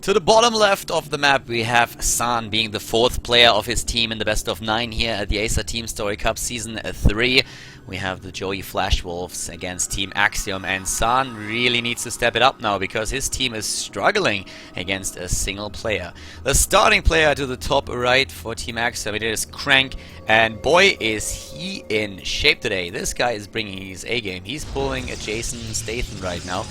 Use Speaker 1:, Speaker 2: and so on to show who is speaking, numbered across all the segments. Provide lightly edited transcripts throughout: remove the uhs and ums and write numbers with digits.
Speaker 1: To the bottom left of the map, we have San being the 4th player of his team in the best of 9 here at the Acer Team Story Cup Season 3. We have the Joey FlashWolves against Team Axiom, and San really needs to step it up now because his team is struggling against a single player. The starting player to the top right for Team Axiom, it is Crank, and boy is he in shape today. This guy is bringing his A-game. He's pulling a Jason Statham right now.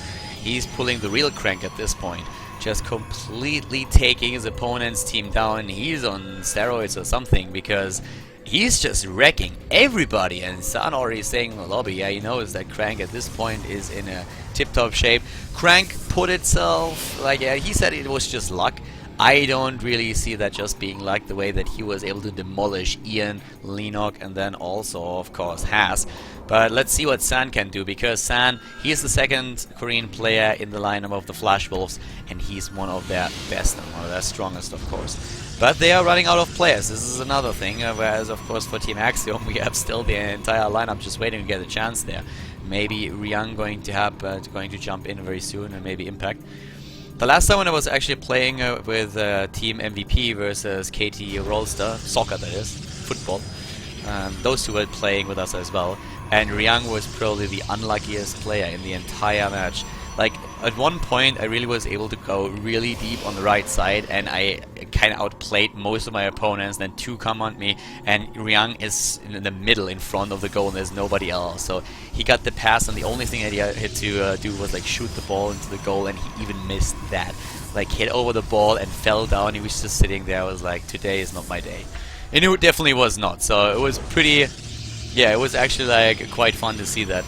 Speaker 1: He's pulling the real Crank at this point. Just completely taking his opponent's team down. He's on steroids or something because he's just wrecking everybody. And San already saying in the lobby, yeah, he knows that Crank at this point is in a tip-top shape. Crank put itself, like, yeah, he said it was just luck. I don't really see that just being luck, the way that he was able to demolish Ian, Lenok, and then also, of course, Has. But let's see what San can do, because San, he is the 2nd Korean player in the lineup of the FlashWolves, and he's one of their best and one of their strongest, of course. But they are running out of players. This is another thing, whereas, of course, for Team Axiom, we have still the entire lineup just waiting to get a chance there. Maybe Ryang going to jump in very soon, and maybe Impact. The last time when I was actually playing with Team MVP versus KT Rollster, soccer that is, football, those two were playing with us as well, and Ryang was probably the unluckiest player in the entire match. Like, at one point I really was able to go really deep on the right side, and I kind of outplayed most of my opponents. Then 2 come on me, and Ryang is in the middle in front of the goal and there's nobody else. So he got the pass, and the only thing that he had to do was like shoot the ball into the goal, and he even missed that. Like, hit over the ball and fell down. He was just sitting there. I was like, today is not my day. And it definitely was not. So it was pretty, yeah, it was actually like quite fun to see that.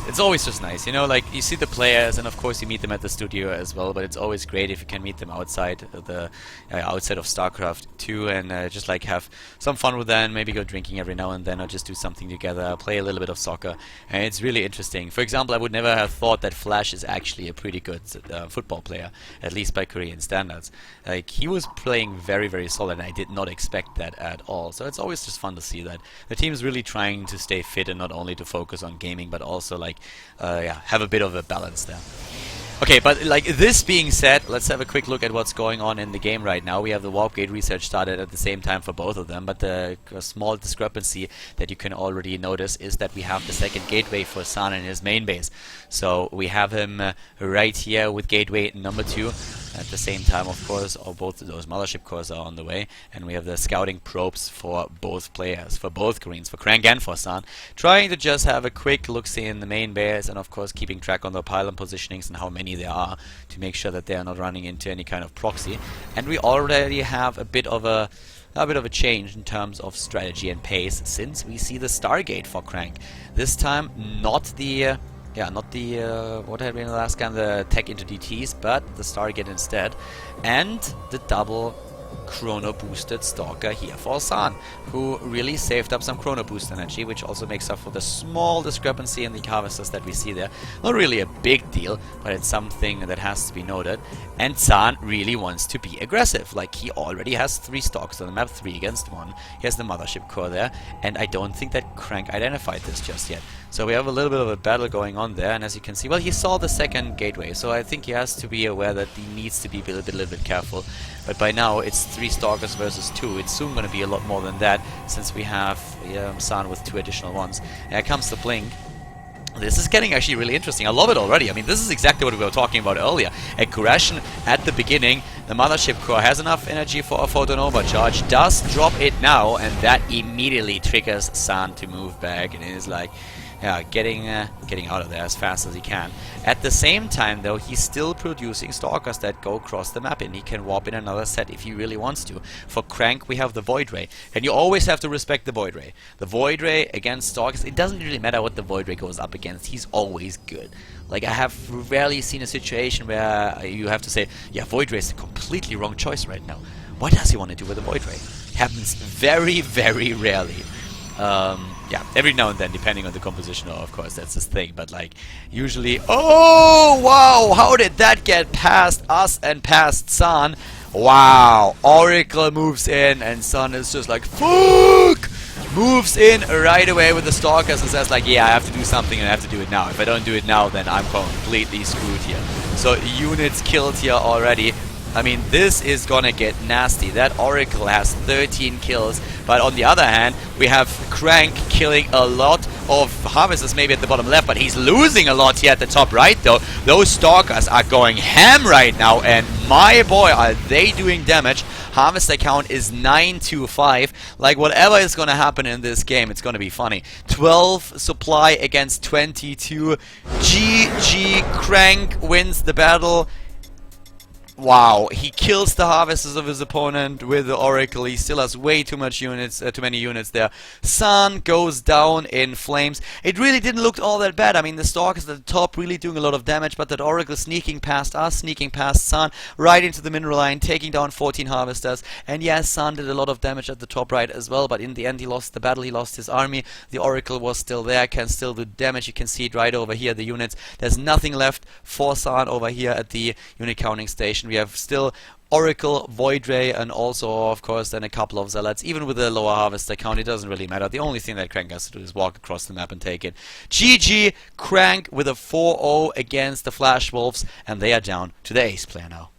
Speaker 1: It's always just nice, you know, like you see the players, and of course you meet them at the studio as well, but it's always great if you can meet them outside the outside of StarCraft 2 and just like have some fun with them, maybe go drinking every now and then, or just do something together, play a little bit of soccer, and it's really interesting. For example, I would never have thought that Flash is actually a pretty good football player, at least by Korean standards. Like, he was playing very, very solid, and I did not expect that at all. So it's always just fun to see that the team is really trying to stay fit and not only to focus on gaming, but also like have a bit of a balance there. Okay, but like this being said, let's have a quick look at what's going on in the game right now. We have the Warp Gate research started at the same time for both of them, but the small discrepancy that you can already notice is that we have the 2nd gateway for San in his main base. So we have him right here with gateway number 2. At the same time, of course, both of those mothership cores are on the way, and we have the scouting probes for both players, for both Koreans, for Crank and for San, trying to just have a quick look-see in the main base, and of course keeping track on the pylon positionings and how many there are to make sure that they are not running into any kind of proxy. And we already have a bit of a change in terms of strategy and pace, since we see the Stargate for Crank. This time, not the what had been the last game, the tech into DTs, but the Stargate instead, and the double chrono boosted Stalker here for San, who really saved up some chrono boost energy, which also makes up for the small discrepancy in the harvesters that we see there. Not really a big deal, but it's something that has to be noted. And San really wants to be aggressive. Like, he already has 3 stalks on the map, 3 against 1. He has the mothership core there, and I don't think that Crank identified this just yet. So we have a little bit of a battle going on there, and as you can see, well, he saw the 2nd gateway, so I think he has to be aware that he needs to be a little bit careful. But by now, it's 3 stalkers versus 2. It's soon going to be a lot more than that, since we have San with 2 additional ones. And here comes the blink. This is getting actually really interesting. I love it already. I mean, this is exactly what we were talking about earlier. Aggression at the beginning. The mothership core has enough energy for a photonova charge. Does drop it now, and that immediately triggers San to move back, and it is like, yeah, getting out of there as fast as he can. At the same time, though, he's still producing stalkers that go across the map, and he can warp in another set if he really wants to. For Crank, we have the Void Ray, and you always have to respect the Void Ray. The Void Ray against stalkers, it doesn't really matter what the Void Ray goes up against, he's always good. Like, I have rarely seen a situation where you have to say, yeah, Void Ray is a completely wrong choice right now. What does he want to do with the Void Ray? Happens very, very rarely. Yeah, every now and then, depending on the composition, of course, that's his thing, but like, usually, oh, wow, how did that get past us and past San? Wow, Oracle moves in, and San is just like, fuck! Moves in right away with the Stalkers and says like, yeah, I have to do something and I have to do it now. If I don't do it now, then I'm completely screwed here. So units killed here already. I mean, this is gonna get nasty. That Oracle has 13 kills, but on the other hand, we have Crank killing a lot of Harvesters maybe at the bottom left, but he's losing a lot here at the top right, though. Those Stalkers are going ham right now, and my boy, are they doing damage. Harvester count is 9-5. Like, whatever is gonna happen in this game, it's gonna be funny. 12 supply against 22. GG, Crank wins the battle. Wow, he kills the Harvesters of his opponent with the Oracle. He still has way too much units, too many units there. San goes down in flames. It really didn't look all that bad. I mean, the Stalkers at the top really doing a lot of damage, but that Oracle sneaking past us, sneaking past San, right into the mineral line, taking down 14 Harvesters. And yes, San did a lot of damage at the top right as well, but in the end he lost the battle, he lost his army. The Oracle was still there, can still do damage. You can see it right over here, the units. There's nothing left for San over here at the unit counting station. We have still Oracle, Void Ray, and also, of course, then a couple of Zealots. Even with a lower Harvester count, it doesn't really matter. The only thing that Crank has to do is walk across the map and take it. GG, Crank with a 4-0 against the FlashWolves, and they are down to the ace player now.